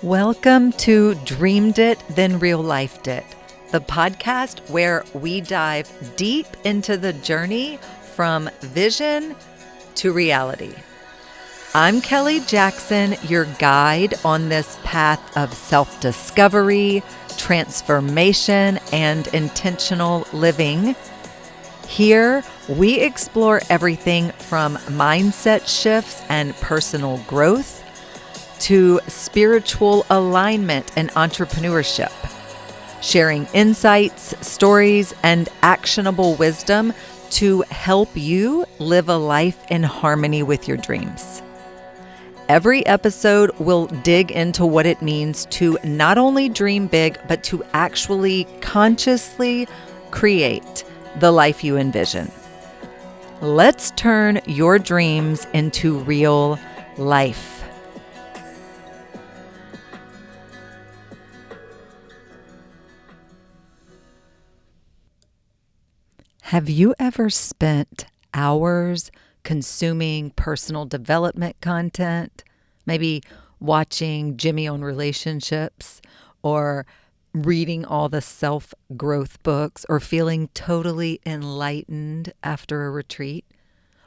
Welcome to Dreamed It, Then Real Lifed It, the podcast where we dive deep into the journey from vision to reality. I'm Kelly Jackson, your guide on this path of self-discovery, transformation, and intentional living. Here, we explore everything from mindset shifts and personal growth to spiritual alignment and entrepreneurship, sharing insights, stories, and actionable wisdom to help you live a life in harmony with your dreams. Every episode will dig into what it means to not only dream big, but to actually consciously create the life you envision. Let's turn your dreams into real life. Have you ever spent hours consuming personal development content, maybe watching Jimmy on relationships or reading all the self-growth books or feeling totally enlightened after a retreat,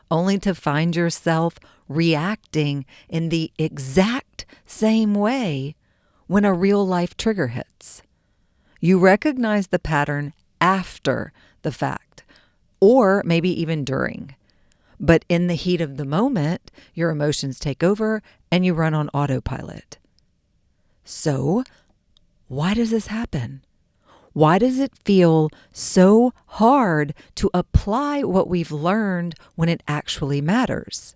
only to find yourself reacting in the exact same way when a real-life trigger hits? You recognize the pattern after the fact, or maybe even during. But in the heat of the moment, your emotions take over and you run on autopilot. So, why does this happen? Why does it feel so hard to apply what we've learned when it actually matters?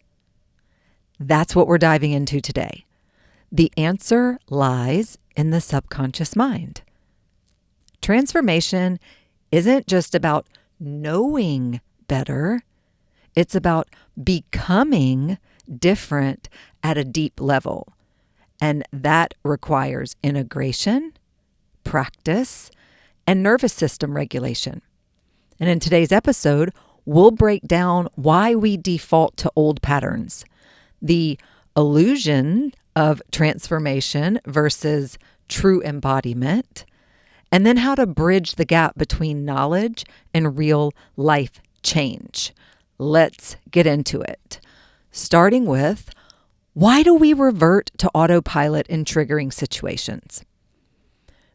That's what we're diving into today. The answer lies in the subconscious mind. Transformation isn't just about knowing better. It's about becoming different at a deep level. And that requires integration, practice, and nervous system regulation. And in today's episode, we'll break down why we default to old patterns, the illusion of transformation versus true embodiment, and then how to bridge the gap between knowledge and real life change. Let's get into it. Starting with, why do we revert to autopilot in triggering situations?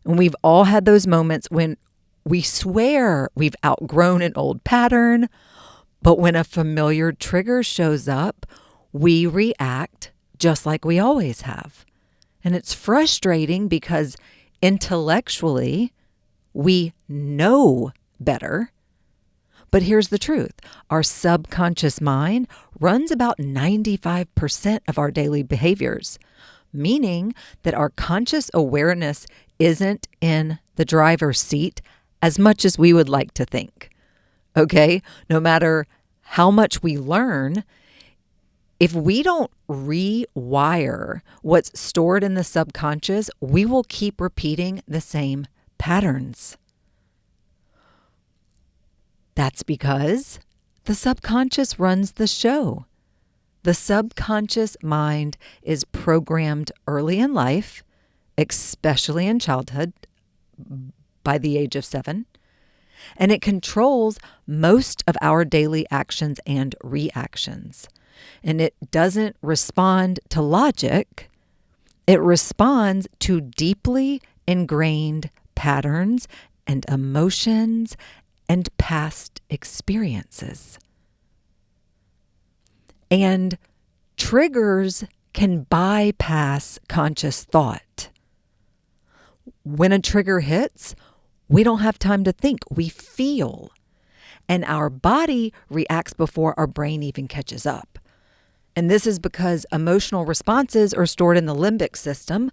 And we've all had those moments when we swear we've outgrown an old pattern, but when a familiar trigger shows up, we react just like we always have. And it's frustrating because intellectually, we know better. But here's the truth. Our subconscious mind runs about 95% of our daily behaviors, meaning that our conscious awareness isn't in the driver's seat as much as we would like to think. Okay? No matter how much we learn, if we don't rewire what's stored in the subconscious, we will keep repeating the same patterns. That's because the subconscious runs the show. The subconscious mind is programmed early in life, especially in childhood, by the age of 7, and it controls most of our daily actions and reactions. And it doesn't respond to logic. It responds to deeply ingrained patterns and emotions and past experiences. And triggers can bypass conscious thought. When a trigger hits, we don't have time to think. We feel. And our body reacts before our brain even catches up. And this is because emotional responses are stored in the limbic system,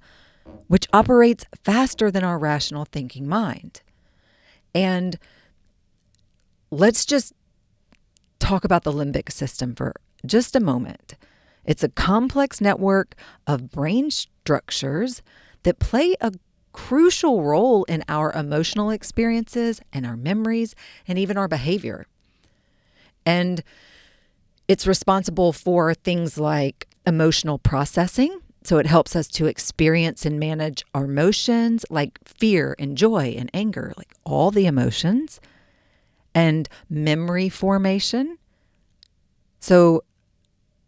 which operates faster than our rational thinking mind. And let's just talk about the limbic system for just a moment. It's a complex network of brain structures that play a crucial role in our emotional experiences and our memories and even our behavior. And it's responsible for things like emotional processing, So it helps us to experience and manage our emotions like fear and joy and anger, like all the emotions, and memory formation. So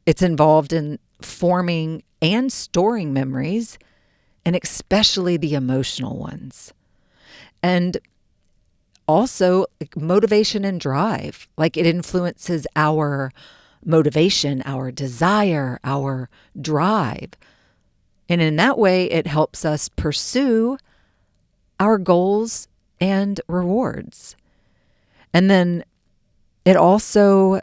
it's involved in forming and storing memories, and especially the emotional ones. And also like motivation and drive, like it influences our motivation, our desire, our drive. And in that way, it helps us pursue our goals and rewards. And then it also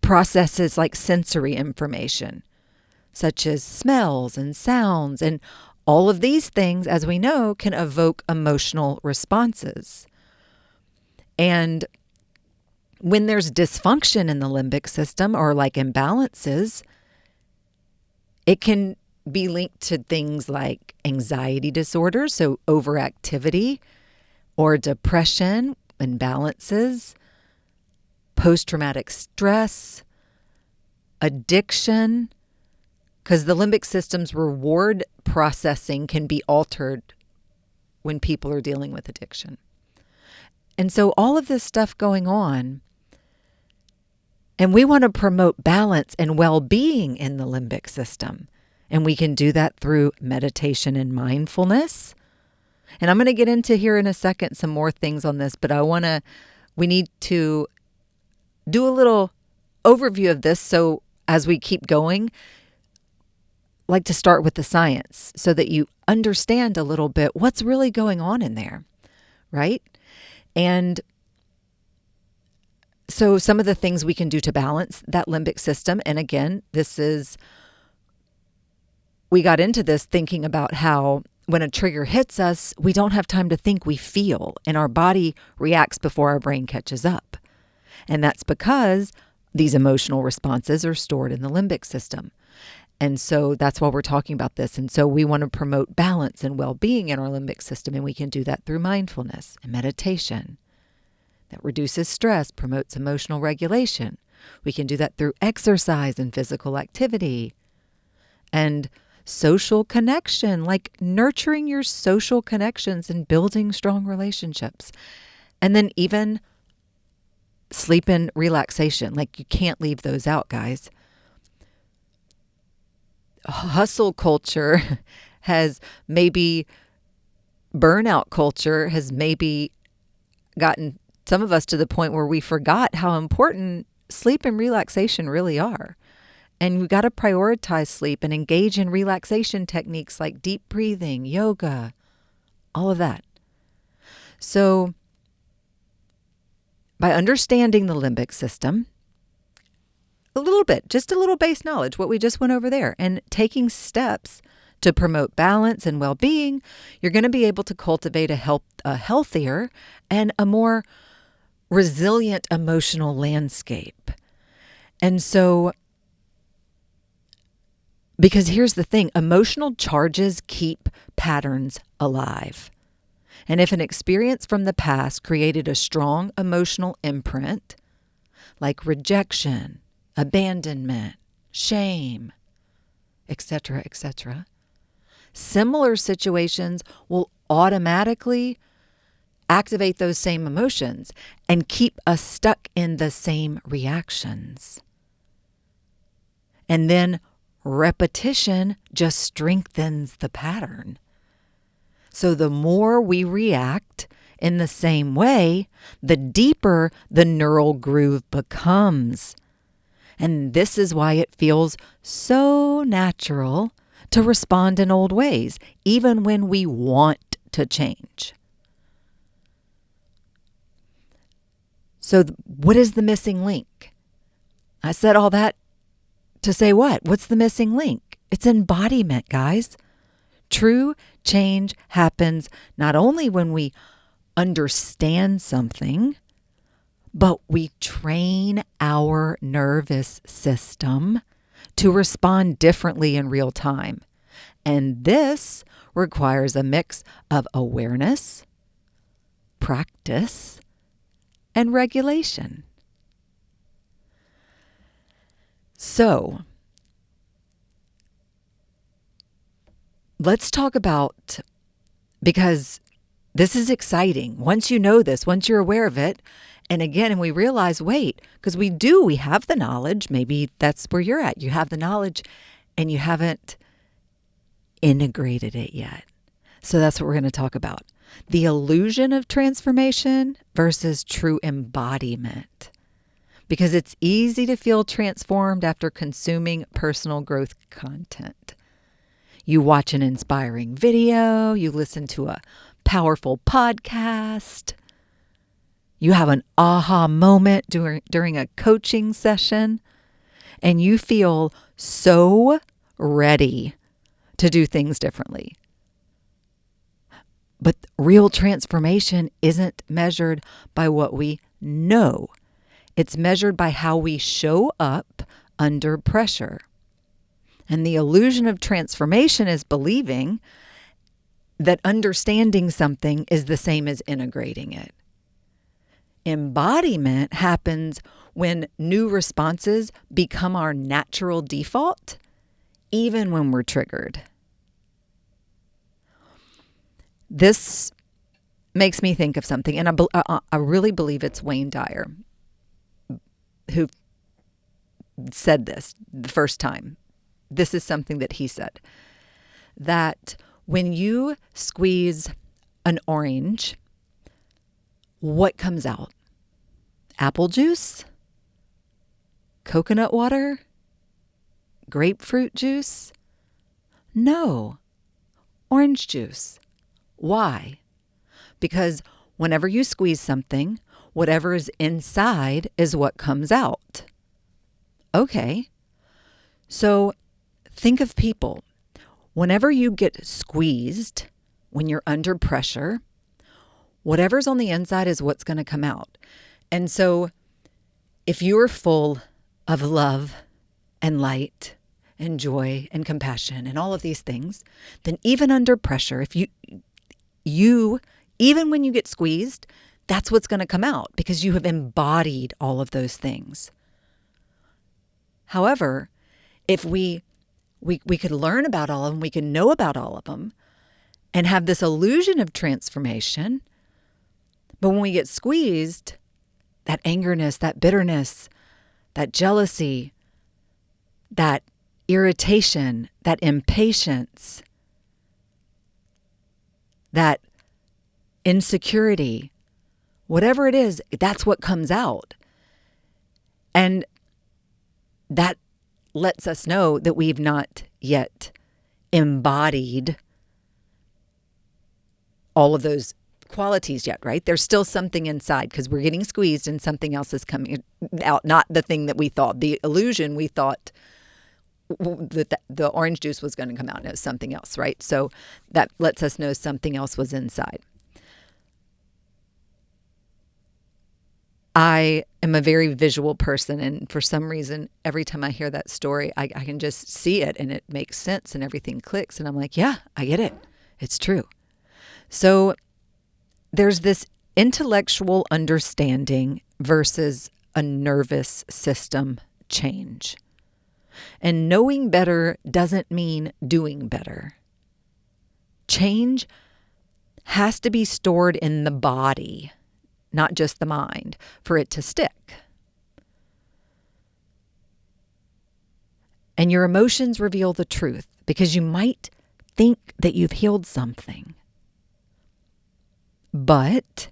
processes like sensory information, such as smells and sounds. And all of these things, as we know, can evoke emotional responses. And when there's dysfunction in the limbic system or like imbalances, it can be linked to things like anxiety disorders, so overactivity, or depression, imbalances, post-traumatic stress, addiction, because the limbic system's reward processing can be altered when people are dealing with addiction. And so all of this stuff going on, and we want to promote balance and well-being in the limbic system. And we can do that through meditation and mindfulness. And I'm going to get into here in a second some more things on this, but we need to do a little overview of this. So as we keep going, I'd like to start with the science so that you understand a little bit what's really going on in there, right? And so some of the things we can do to balance that limbic system, and again, we got into this thinking about how when a trigger hits us, we don't have time to think, we feel, and our body reacts before our brain catches up. And that's because these emotional responses are stored in the limbic system. And so that's why we're talking about this. And so we want to promote balance and well-being in our limbic system, and we can do that through mindfulness and meditation. That reduces stress, promotes emotional regulation. We can do that through exercise and physical activity. And social connection, like nurturing your social connections and building strong relationships. And then even sleep and relaxation, like you can't leave those out, guys. Hustle culture burnout culture has maybe gotten some of us to the point where we forgot how important sleep and relaxation really are. And we've got to prioritize sleep and engage in relaxation techniques like deep breathing, yoga, all of that. So by understanding the limbic system, just a little base knowledge, what we just went over there, and taking steps to promote balance and well-being, you're going to be able to cultivate a healthier and a more resilient emotional landscape. And so, because here's the thing, emotional charges keep patterns alive. And if an experience from the past created a strong emotional imprint, like rejection, abandonment, shame, etc., similar situations will automatically activate those same emotions and keep us stuck in the same reactions. And then repetition just strengthens the pattern. So the more we react in the same way, the deeper the neural groove becomes. And this is why it feels so natural to respond in old ways, even when we want to change. So what is the missing link? I said all that to say what? What's the missing link? It's embodiment, guys. True change happens not only when we understand something, but we train our nervous system to respond differently in real time. And this requires a mix of awareness, practice, and regulation. So, let's talk about, because this is exciting. Once you know this, once you're aware of it, and we realize, wait, because we have the knowledge. Maybe that's where you're at. You have the knowledge and you haven't integrated it yet. So that's what we're going to talk about. The illusion of transformation versus true embodiment. Because it's easy to feel transformed after consuming personal growth content. You watch an inspiring video, you listen to a powerful podcast, you have an aha moment during a coaching session, and you feel so ready to do things differently. But real transformation isn't measured by what we know. It's measured by how we show up under pressure. And the illusion of transformation is believing that understanding something is the same as integrating it. Embodiment happens when new responses become our natural default, even when we're triggered. This makes me think of something, and I really believe it's Wayne Dyer who said this the first time. This is something that he said, that when you squeeze an orange, what comes out? Apple juice? Coconut water? Grapefruit juice? No, orange juice. Why? Because whenever you squeeze something, whatever is inside is what comes out. Okay, so think of people. Whenever you get squeezed, when you're under pressure, whatever's on the inside is what's going to come out. And so if you're full of love and light and joy and compassion and all of these things, then even under pressure, if you even when you get squeezed, that's what's going to come out because you have embodied all of those things. However, if we could learn about all of them, we can know about all of them and have this illusion of transformation, but when we get squeezed, that angerness, that bitterness, that jealousy, that irritation, that impatience, that insecurity, whatever it is, that's what comes out. And that lets us know that we've not yet embodied all of those qualities yet, right? There's still something inside because we're getting squeezed and something else is coming out, not the thing that we thought, the illusion we thought that the orange juice was going to come out and it was something else, right? So that lets us know something else was inside. I am a very visual person, and for some reason, every time I hear that story, I can just see it and it makes sense and everything clicks. And I'm like, yeah, I get it. It's true. So there's this intellectual understanding versus a nervous system change. And knowing better doesn't mean doing better. Change has to be stored in the body, not just the mind, for it to stick. And your emotions reveal the truth because you might think that you've healed something. But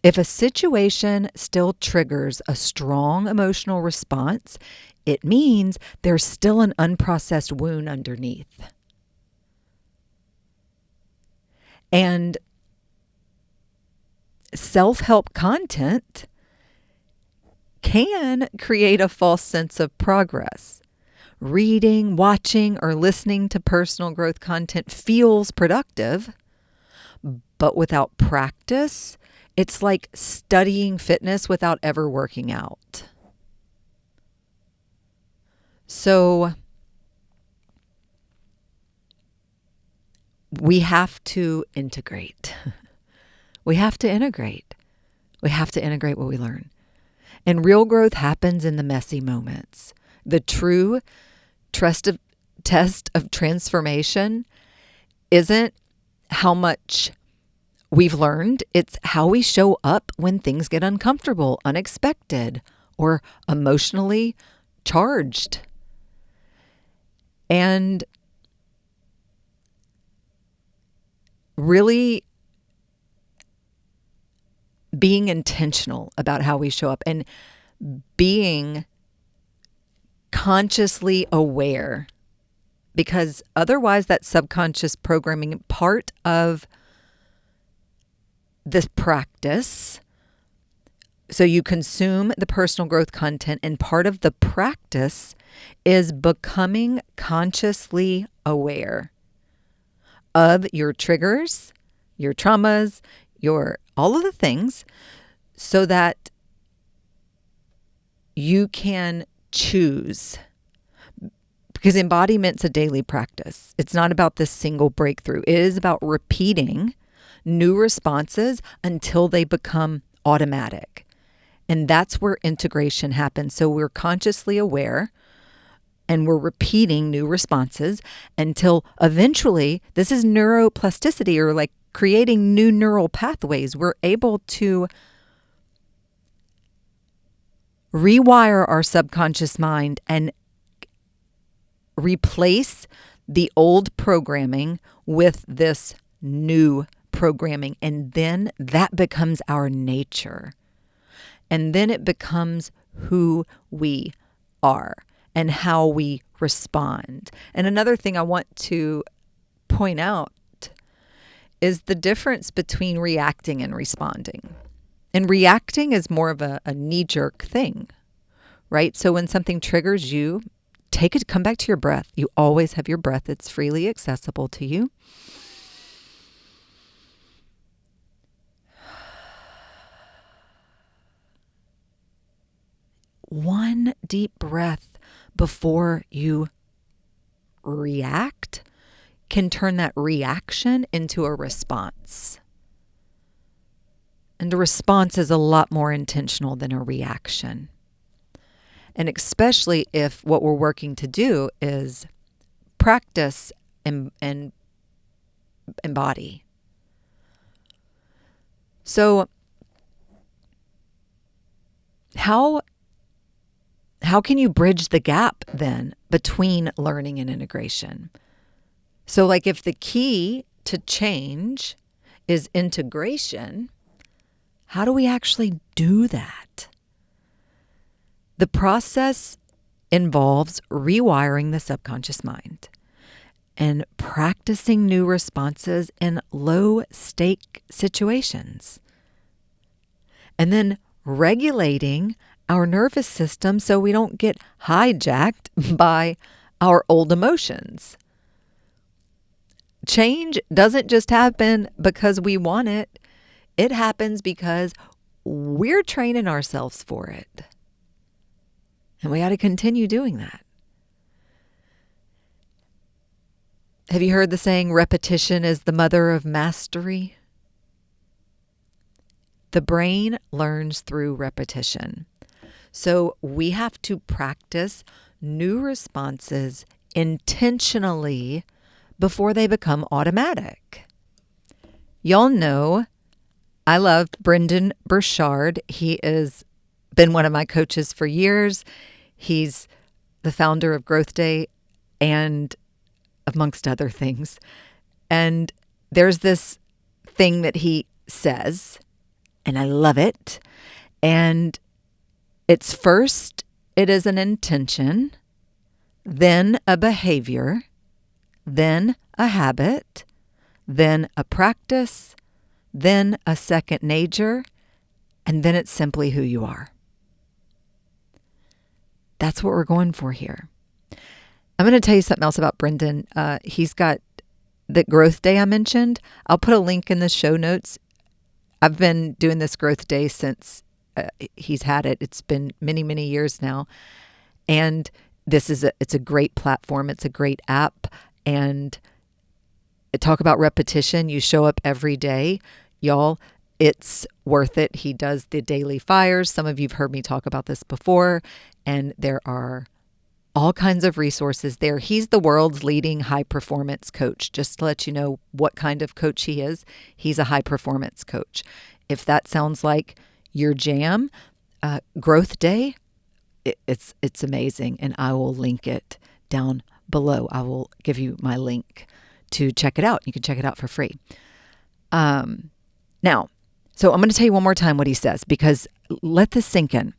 if a situation still triggers a strong emotional response, it means there's still an unprocessed wound underneath. And self-help content can create a false sense of progress. Reading, watching, or listening to personal growth content feels productive, but without practice, it's like studying fitness without ever working out. So we have to integrate. We have to integrate. We have to integrate what we learn. And real growth happens in the messy moments. The true test of transformation isn't how much we've learned, it's how we show up when things get uncomfortable, unexpected, or emotionally charged. And really being intentional about how we show up and being consciously aware, because otherwise that subconscious programming, part of this practice, so you consume the personal growth content, and part of the practice is becoming consciously aware of your triggers, your traumas, your all of the things, so that you can choose. Because embodiment's a daily practice. It's not about this single breakthrough. It is about repeating new responses until they become automatic. And that's where integration happens. So we're consciously aware and we're repeating new responses until eventually, this is neuroplasticity, or like creating new neural pathways. We're able to rewire our subconscious mind and replace the old programming with this new programming. And then that becomes our nature. And then it becomes who we are and how we respond. And another thing I want to point out is the difference between reacting and responding. And reacting is more of a knee-jerk thing, right? So when something triggers you, come back to your breath. You always have your breath. It's freely accessible to you. One deep breath before you react can turn that reaction into a response. And a response is a lot more intentional than a reaction. And especially if what we're working to do is practice and embody. So how can you bridge the gap then between learning and integration? So like if the key to change is integration, how do we actually do that? The process involves rewiring the subconscious mind and practicing new responses in low-stake situations. And then regulating our nervous system so we don't get hijacked by our old emotions. Change doesn't just happen because we want it. It happens because we're training ourselves for it. And we got to continue doing that. Have you heard the saying, repetition is the mother of mastery? The brain learns through repetition. So we have to practice new responses intentionally before they become automatic. Y'all know I love Brendan Burchard. He has been one of my coaches for years. He's the founder of Growth Day and amongst other things. And there's this thing that he says, and I love it. And it's first, it is an intention, then a behavior, then a habit, then a practice, then a second nature, and then it's simply who you are. That's what we're going for here. I'm going to tell you something else about Brendan. He's got the Growth Day I mentioned. I'll put a link in the show notes. I've been doing this Growth Day since he's had it. It's been many, many years now. And it's a great platform. It's a great app. And talk about repetition. You show up every day. Y'all, it's worth it. He does the daily fires. Some of you've heard me talk about this before. And there are all kinds of resources there. He's the world's leading high performance coach. Just to let you know what kind of coach he is, he's a high performance coach. If that sounds like your jam, Growth Day, it's amazing, and I will link it down below. I will give you my link to check it out. You can check it out for free. Now, so I'm going to tell you one more time what he says, because let this sink in.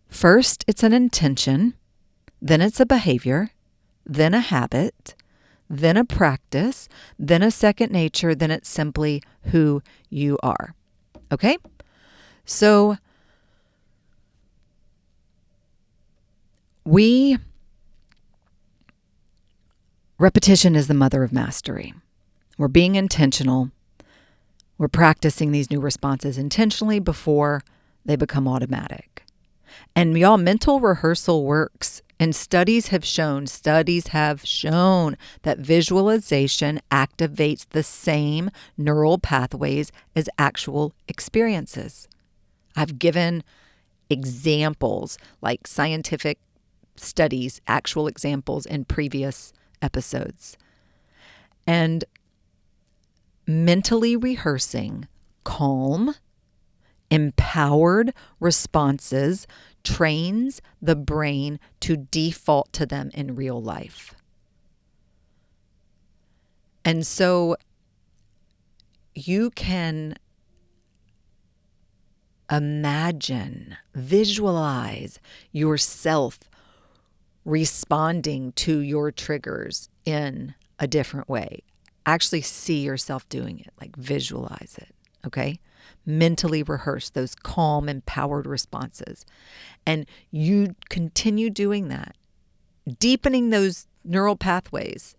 First, it's an intention, then it's a behavior, then a habit, then a practice, then a second nature, then it's simply who you are. Okay? So repetition is the mother of mastery. We're being intentional. We're practicing these new responses intentionally before they become automatic. And y'all, mental rehearsal works. And studies have shown that visualization activates the same neural pathways as actual experiences. I've given examples, like scientific studies, actual examples in previous episodes. And mentally rehearsing calm, empowered responses trains the brain to default to them in real life. And so you can imagine, visualize yourself responding to your triggers in a different way. Actually see yourself doing it, like visualize it, okay? Mentally rehearse those calm, empowered responses. And you continue doing that, deepening those neural pathways,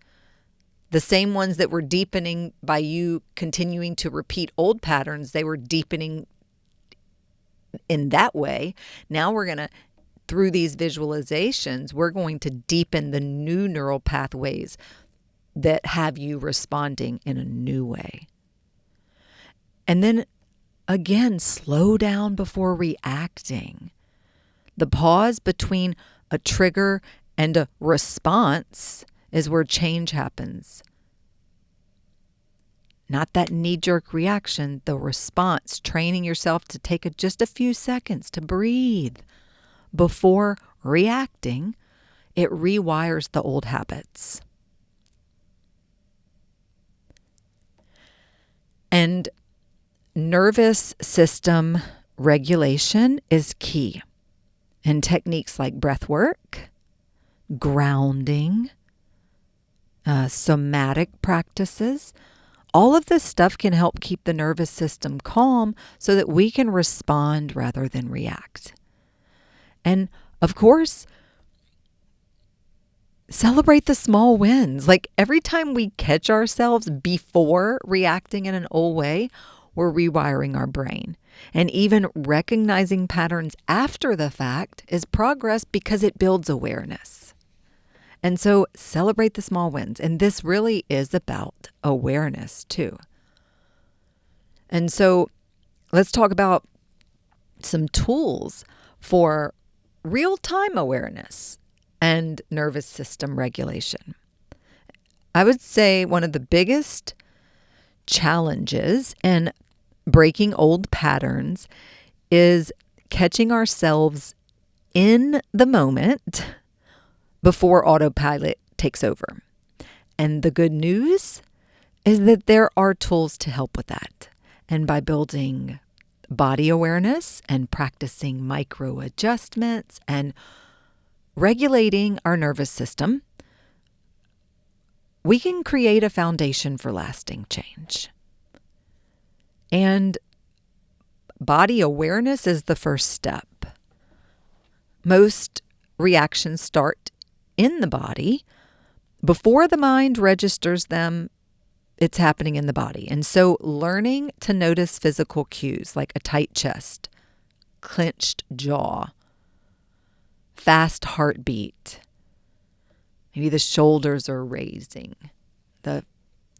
the same ones that were deepening by you continuing to repeat old patterns. They were deepening in that way. Now we're going to, through these visualizations, we're going to deepen the new neural pathways that have you responding in a new way. And then again, slow down before reacting. The pause between a trigger and a response is where change happens. Not that knee-jerk reaction, the response, training yourself to take just a few seconds to breathe before reacting. It rewires the old habits. And nervous system regulation is key. And techniques like breath work, grounding, somatic practices, all of this stuff can help keep the nervous system calm so that we can respond rather than react. And of course, celebrate the small wins. Like every time we catch ourselves before reacting in an old way, we're rewiring our brain. And even recognizing patterns after the fact is progress because it builds awareness. And so celebrate the small wins. And this really is about awareness too. And so let's talk about some tools for real-time awareness and nervous system regulation. I would say one of the biggest challenges in breaking old patterns is catching ourselves in the moment before autopilot takes over. And the good news is that there are tools to help with that. And by building body awareness and practicing micro adjustments and regulating our nervous system, we can create a foundation for lasting change. And body awareness is the first step. Most reactions start in the body. Before the mind registers them, it's happening in the body. And so learning to notice physical cues like a tight chest, clenched jaw, fast heartbeat, maybe the shoulders are raising, the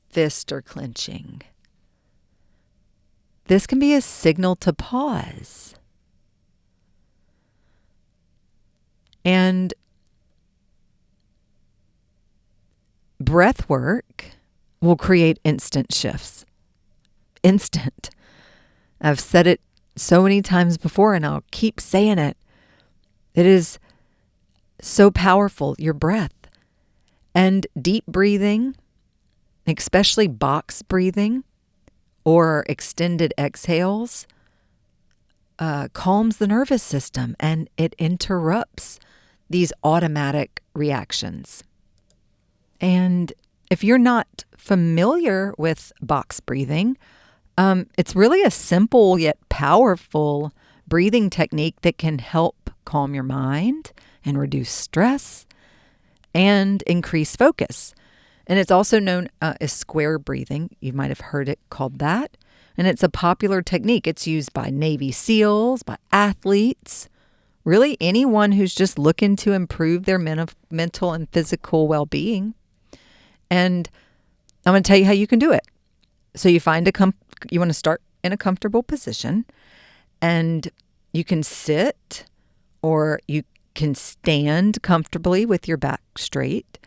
fists are clenching. This can be a signal to pause. And breath work will create instant shifts. Instant. I've said it so many times before, and I'll keep saying it. It is so powerful, your breath. And deep breathing, especially box breathing or extended exhales, calms the nervous system, and it interrupts these automatic reactions. And if you're not familiar with box breathing, it's really a simple yet powerful breathing technique that can help calm your mind and reduce stress and increase focus. And it's also known as square breathing. You might have heard it called that. And it's a popular technique. It's used by Navy SEALs, by athletes, really anyone who's just looking to improve their mental and physical well-being. And I'm going to tell you how you can do it. So you find you want to start in a comfortable position, and you can sit or you can stand comfortably with your back straight.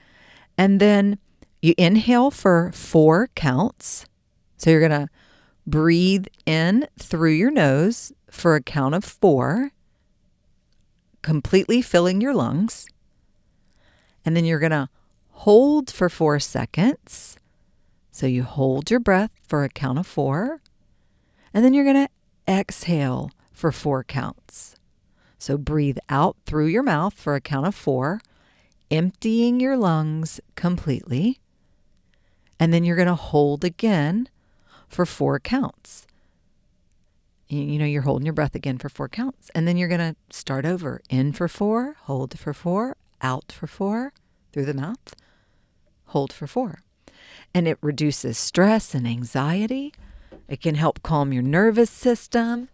And then you inhale for 4 counts. So you're going to breathe in through your nose for a count of 4, completely filling your lungs. And then you're going to hold for 4 seconds. So you hold your breath for a count of 4. And then you're going to exhale for 4 counts. So breathe out through your mouth for a count of 4, emptying your lungs completely. And then you're going to hold again for 4 counts. You're holding your breath again for 4 counts. And then you're going to start over. In for 4, hold for 4, out for 4, through the mouth, hold for 4. And it reduces stress and anxiety. It can help calm your nervous system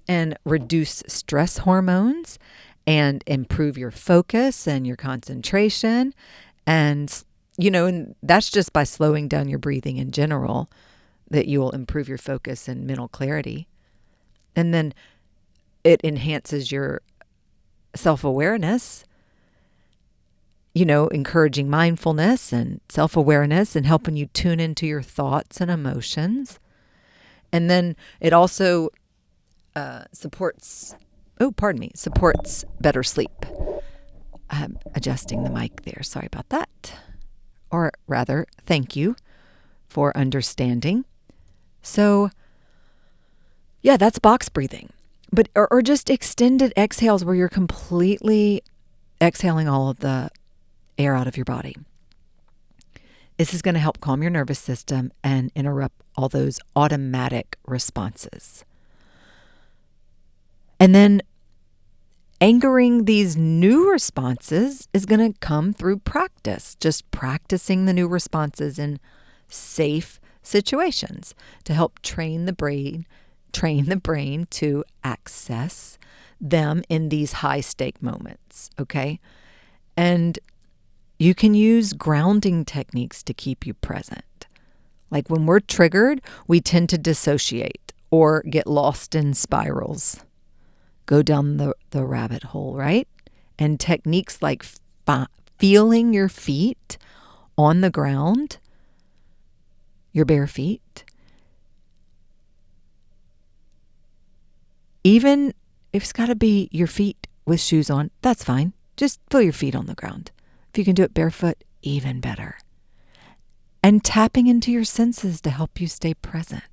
and reduce stress hormones and improve your focus and your concentration. And, and that's just by slowing down your breathing in general, that you will improve your focus and mental clarity. And then it enhances your self-awareness, encouraging mindfulness and self-awareness and helping you tune into your thoughts and emotions. And then it also supports better sleep. I'm adjusting the mic there. Sorry about that. Or rather, thank you for understanding. So, yeah, that's box breathing. But or just extended exhales where you're completely exhaling all of the air out of your body. This is going to help calm your nervous system and interrupt all those automatic responses. And then anchoring these new responses is going to come through practice, just practicing the new responses in safe situations to help train the brain to access them in these high-stake moments, okay? And you can use grounding techniques to keep you present. Like when we're triggered, we tend to dissociate or get lost in spirals, go down the rabbit hole, right? And techniques like feeling your feet on the ground, your bare feet, even if it's got to be your feet with shoes on, that's fine. Just feel your feet on the ground. If you can do it barefoot, even better. And tapping into your senses to help you stay present.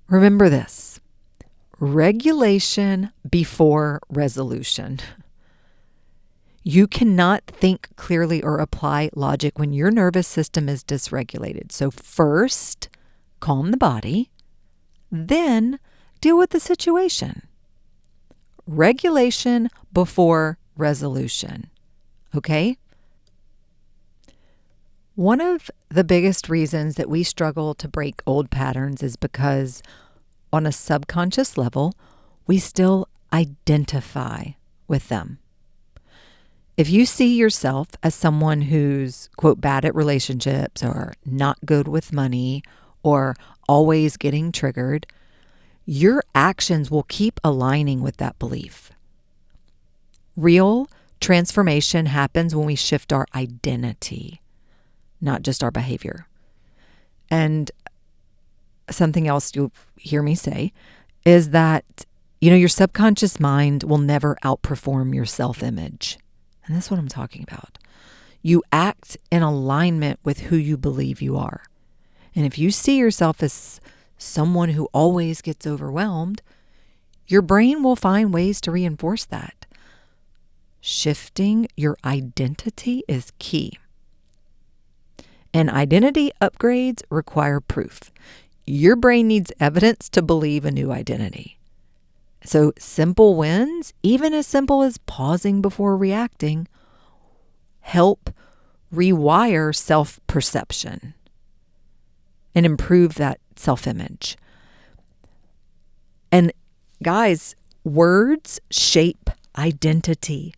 Remember this: regulation before resolution. You cannot think clearly or apply logic when your nervous system is dysregulated. So first, calm the body, then deal with the situation. Regulation before resolution. Okay? One of the biggest reasons that we struggle to break old patterns is because on a subconscious level, we still identify with them. If you see yourself as someone who's, quote, bad at relationships or not good with money or always getting triggered, your actions will keep aligning with that belief. Real, transformation happens when we shift our identity, not just our behavior. And something else you'll hear me say is that, your subconscious mind will never outperform your self-image. And that's what I'm talking about. You act in alignment with who you believe you are. And if you see yourself as someone who always gets overwhelmed, your brain will find ways to reinforce that. Shifting your identity is key. And identity upgrades require proof. Your brain needs evidence to believe a new identity. So simple wins, even as simple as pausing before reacting, help rewire self-perception and improve that self-image. And guys, words shape identity.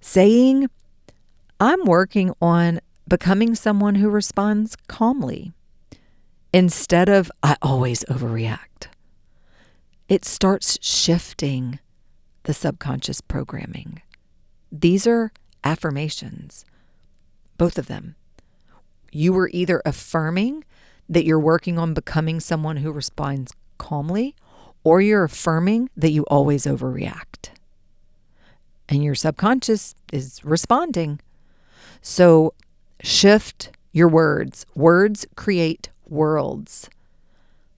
Saying, I'm working on becoming someone who responds calmly instead of, I always overreact. It starts shifting the subconscious programming. These are affirmations, both of them. You were either affirming that you're working on becoming someone who responds calmly, or you're affirming that you always overreact. And your subconscious is responding. So shift your words. Words create worlds.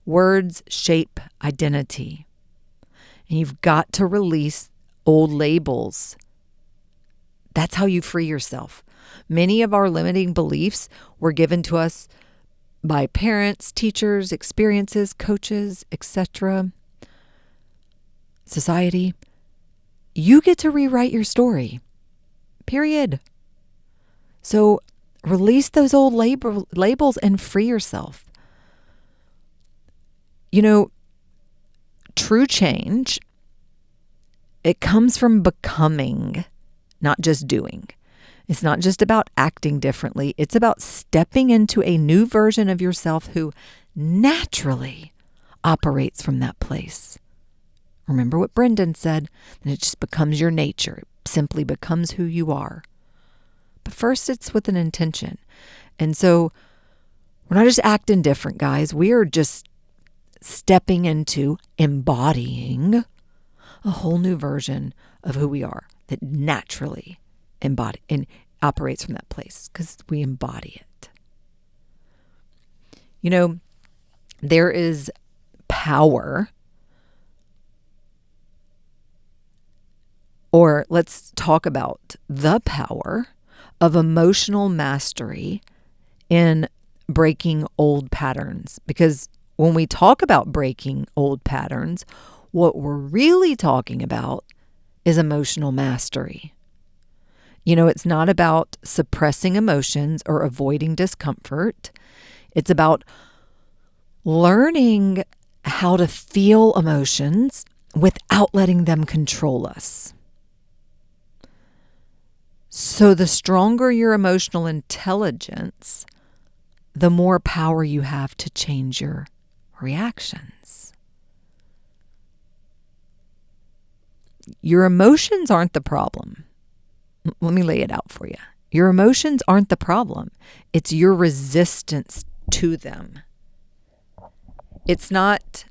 Words shape identity. And you've got to release old labels. That's how you free yourself. Many of our limiting beliefs were given to us by parents, teachers, experiences, coaches, etc., society. You get to rewrite your story. Period. So release those old labels and free yourself. True change, it comes from becoming, not just doing. It's not just about acting differently. It's about stepping into a new version of yourself who naturally operates from that place. Remember what Brendan said, and it just becomes your nature. It simply becomes who you are. But first, it's with an intention. And so we're not just acting different, guys. We are just stepping into embodying a whole new version of who we are that naturally embody and operates from that place because we embody it. There is power, or let's talk about the power of emotional mastery in breaking old patterns. Because when we talk about breaking old patterns, what we're really talking about is emotional mastery. It's not about suppressing emotions or avoiding discomfort. It's about learning how to feel emotions without letting them control us. So the stronger your emotional intelligence, the more power you have to change your reactions. Your emotions aren't the problem. Let me lay it out for you. Your emotions aren't the problem. It's your resistance to them. It's not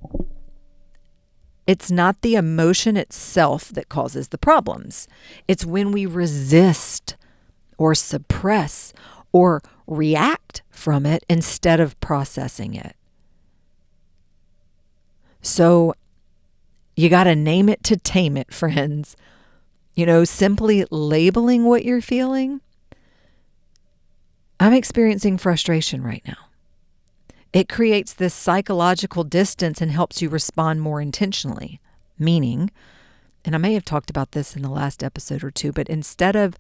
the emotion itself that causes the problems. It's when we resist or suppress or react from it instead of processing it. So you got to name it to tame it, friends. Simply labeling what you're feeling. I'm experiencing frustration right now. It creates this psychological distance and helps you respond more intentionally. Meaning, and I may have talked about this in the last episode or two, but instead of,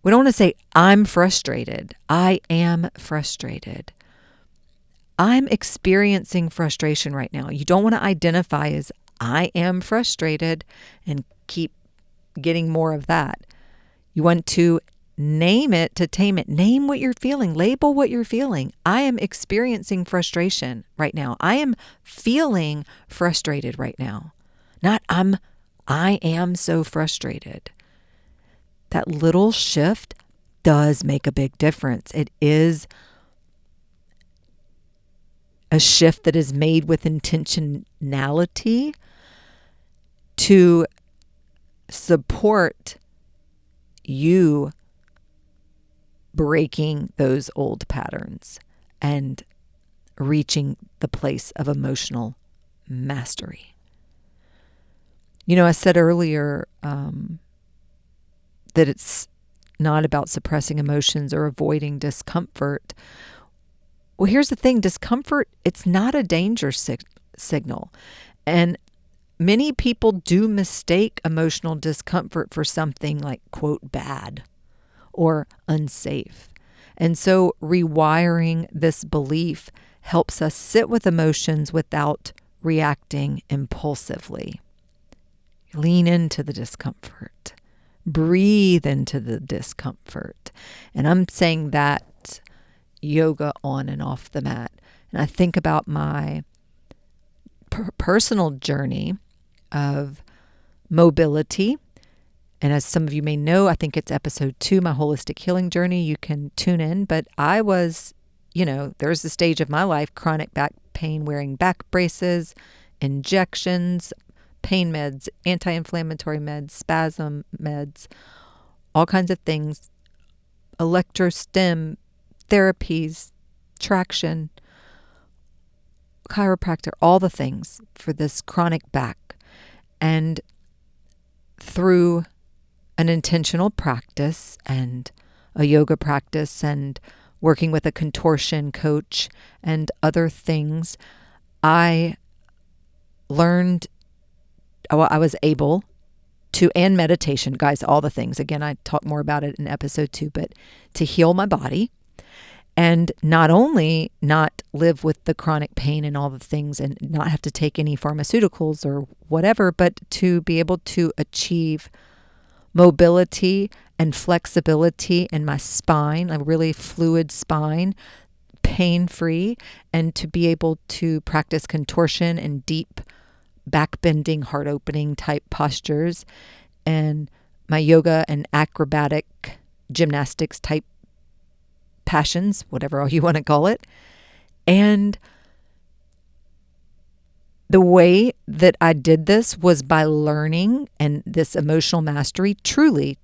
we don't want to say, I'm frustrated. I am frustrated. I'm experiencing frustration right now. You don't want to identify as I am frustrated and keep getting more of that. You want to name it to tame it. Name what you're feeling. Label what you're feeling. I am experiencing frustration right now. I am feeling frustrated right now. Not I am so frustrated. that little shift does make a big difference. It is a shift that is made with intentionality to support you breaking those old patterns and reaching the place of emotional mastery. I said earlier that it's not about suppressing emotions or avoiding discomfort. Well, here's the thing. Discomfort, it's not a danger signal. And many people do mistake emotional discomfort for something like, quote, bad or unsafe. And so rewiring this belief helps us sit with emotions without reacting impulsively. Lean into the discomfort. Breathe into the discomfort. And I'm saying that yoga on and off the mat. And I think about my personal journey of mobility. And as some of you may know, I think it's episode 2, my holistic healing journey. You can tune in. But I was, there's a stage of my life, chronic back pain, wearing back braces, injections, pain meds, anti-inflammatory meds, spasm meds, all kinds of things, electrostim therapies, traction, chiropractor, all the things for this chronic back. And through an intentional practice and a yoga practice and working with a contortion coach and other things, I learned, I was able to, and meditation, guys, all the things. Again, I talk more about it in episode 2, but to heal my body and not only not live with the chronic pain and all the things and not have to take any pharmaceuticals or whatever, but to be able to achieve mobility and flexibility in my spine, a really fluid spine, pain-free, and to be able to practice contortion and deep back-bending, heart-opening type postures, and my yoga and acrobatic gymnastics type passions, whatever you want to call it. And the way that I did this was by learning, and this emotional mastery, truly,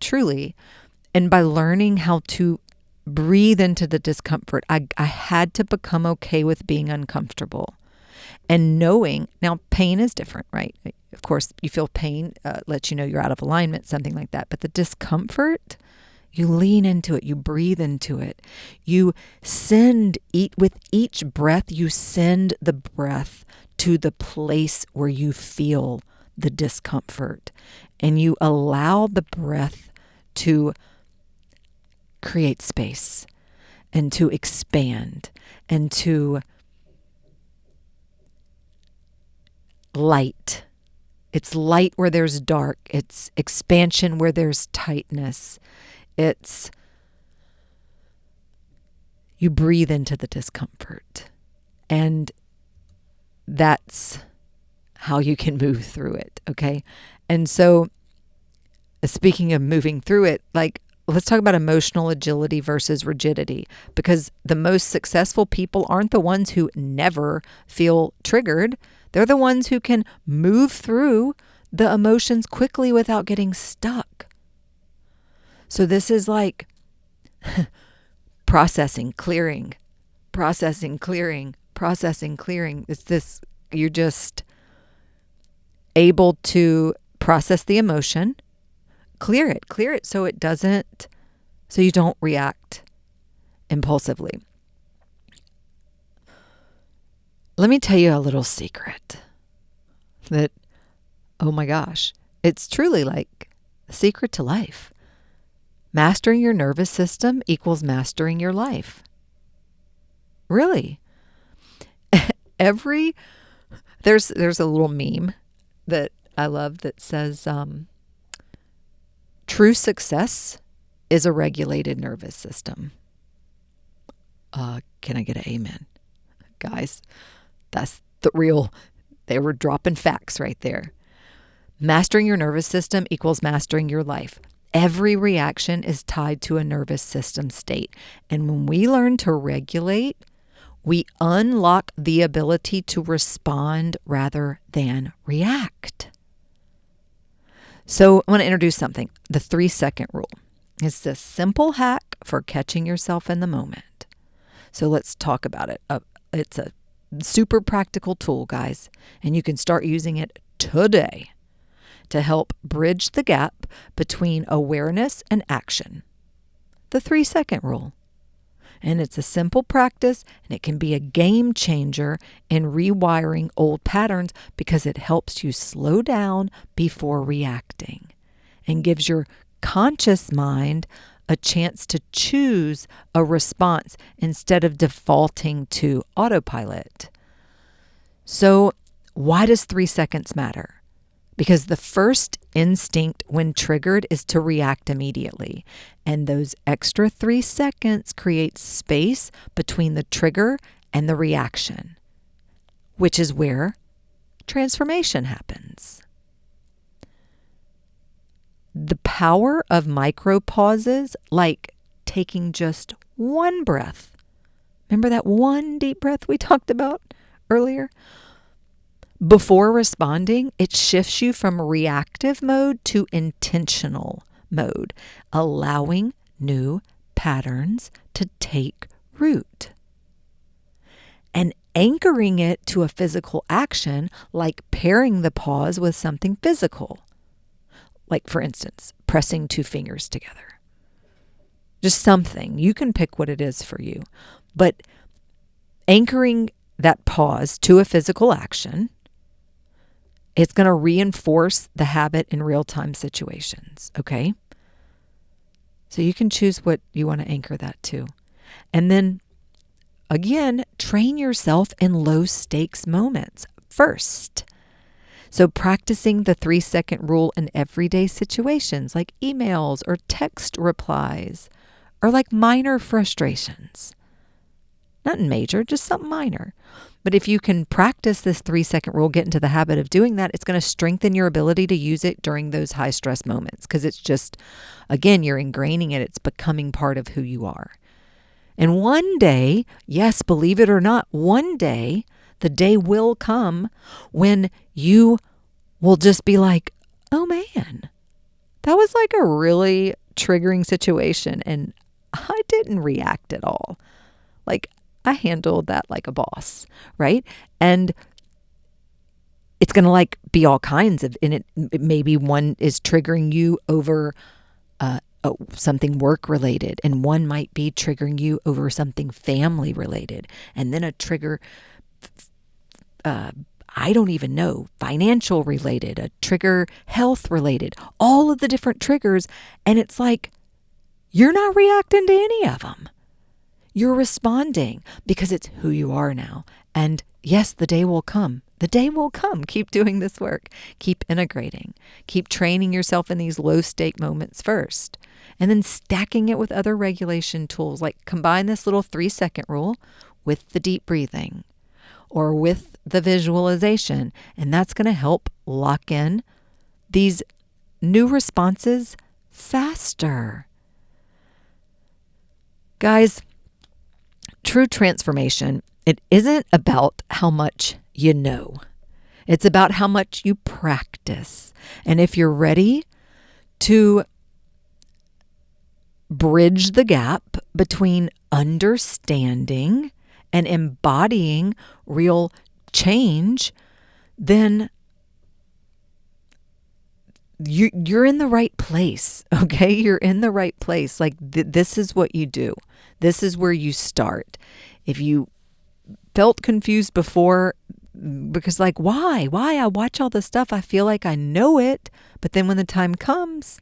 and by learning how to breathe into the discomfort. I had to become okay with being uncomfortable. And knowing, now pain is different, right? Of course, you feel pain, lets you know you're out of alignment, something like that. But the discomfort, you lean into it, you breathe into it. You with each breath, you send the breath to the place where you feel the discomfort. And you allow the breath to create space and to expand and to light. It's light where there's dark. It's expansion where there's tightness. It's you breathe into the discomfort. And that's how you can move through it, okay? And so, speaking of moving through it, let's talk about emotional agility versus rigidity, because the most successful people aren't the ones who never feel triggered. They're the ones who can move through the emotions quickly without getting stuck. So this is like processing, clearing. It's this, you're just able to process the emotion, clear it so you don't react impulsively. Let me tell you a little secret that, oh my gosh, it's truly like a secret to life. Mastering your nervous system equals mastering your life. Really. There's a little meme that I love that says, true success is a regulated nervous system. Can I get an amen? Guys, that's they were dropping facts right there. Mastering your nervous system equals mastering your life. every reaction is tied to a nervous system state. And when we learn to regulate, we unlock the ability to respond rather than react. So I want to introduce something, the 3-second rule. It's this simple hack for catching yourself in the moment. So let's talk about it. It's a super practical tool, guys, and you can start using it today to help bridge the gap between awareness and action. The 3-second rule. And it's a simple practice, and it can be a game changer in rewiring old patterns because it helps you slow down before reacting and gives your conscious mind a chance to choose a response instead of defaulting to autopilot. So, why does 3 seconds matter? Because the first instinct when triggered is to react immediately. And those extra 3 seconds create space between the trigger and the reaction, which is where transformation happens. The power of micro pauses, like taking just one breath. Remember that one deep breath we talked about earlier? Before responding, it shifts you from reactive mode to intentional mode, allowing new patterns to take root. And anchoring it to a physical action, like pairing the pause with something physical. Like, for instance, pressing 2 fingers together. Just something. You can pick what it is for you. But anchoring that pause to a physical action, it's going to reinforce the habit in real-time situations, okay? So you can choose what you want to anchor that to. And then, again, train yourself in low-stakes moments first. So practicing the 3-second rule in everyday situations like emails or text replies or like minor frustrations. Nothing major, just something minor. But if you can practice this 3-second rule, get into the habit of doing that, it's going to strengthen your ability to use it during those high stress moments because it's just, again, you're ingraining it. It's becoming part of who you are. And one day, yes, believe it or not, one day, the day will come when you will just be like, oh man, that was like a really triggering situation and I didn't react at all. Like, I handled that like a boss, right? And it's going to like be all kinds of, and it maybe one is triggering you over something work related, and one might be triggering you over something family related, and then a trigger, I don't even know, financial related, a trigger health related, all of the different triggers. And it's like, you're not reacting to any of them. You're responding because it's who you are now. And yes, the day will come. The day will come. Keep doing this work. Keep integrating. Keep training yourself in these low-stake moments first. And then stacking it with other regulation tools, like combine this little 3-second rule with the deep breathing or with the visualization. And that's going to help lock in these new responses faster. Guys, true transformation, it isn't about how much you know. It's about how much you practice. And if you're ready to bridge the gap between understanding and embodying real change, then you're in the right place, okay? You're in the right place. Like this is what you do. This is where you start. If you felt confused before, because like, why? I watch all this stuff. I feel like I know it, but then when the time comes,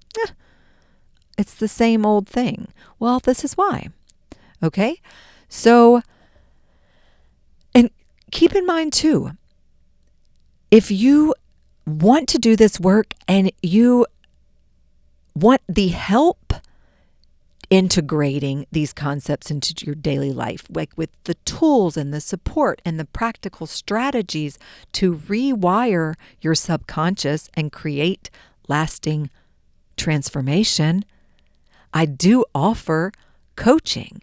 it's the same old thing. Well, this is why. Okay? So, and keep in mind too, if you want to do this work and you want the help integrating these concepts into your daily life, like with the tools and the support and the practical strategies to rewire your subconscious and create lasting transformation, I do offer coaching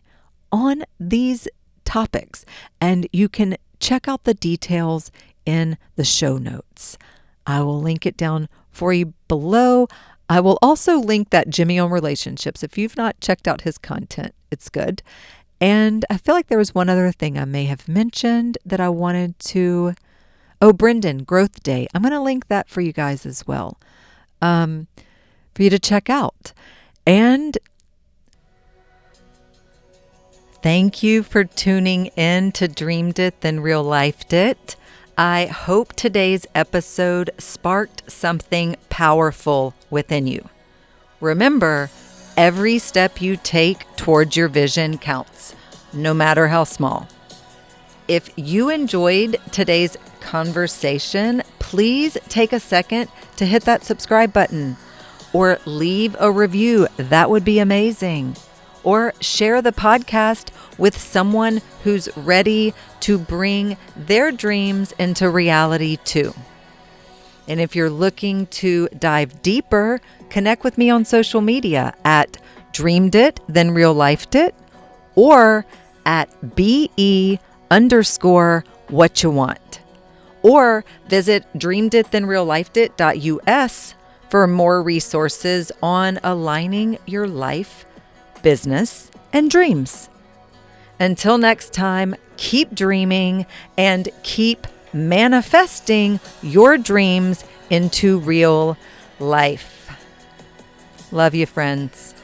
on these topics, and you can check out the details in the show notes. I will link it down for you below. I will also link that Jimmy on relationships. If you've not checked out his content, it's good. And I feel like there was one other thing I may have mentioned that I wanted to. Oh, Brendan, Growth Day. I'm going to link that for you guys as well, for you to check out. And thank you for tuning in to Dreamed It, Then Real Lifed It. I hope today's episode sparked something powerful within you. Remember, every step you take towards your vision counts, no matter how small. If you enjoyed today's conversation, please take a second to hit that subscribe button or leave a review. That would be amazing. Or share the podcast with someone who's ready to bring their dreams into reality too. And if you're looking to dive deeper, connect with me on social media at Dreamed It, Then Real Lifed It, or at BE_what you want. Or visit dreameditthenreallifedit.us for more resources on aligning your life, business, and dreams. Until next time, keep dreaming and keep manifesting your dreams into real life. Love you, friends.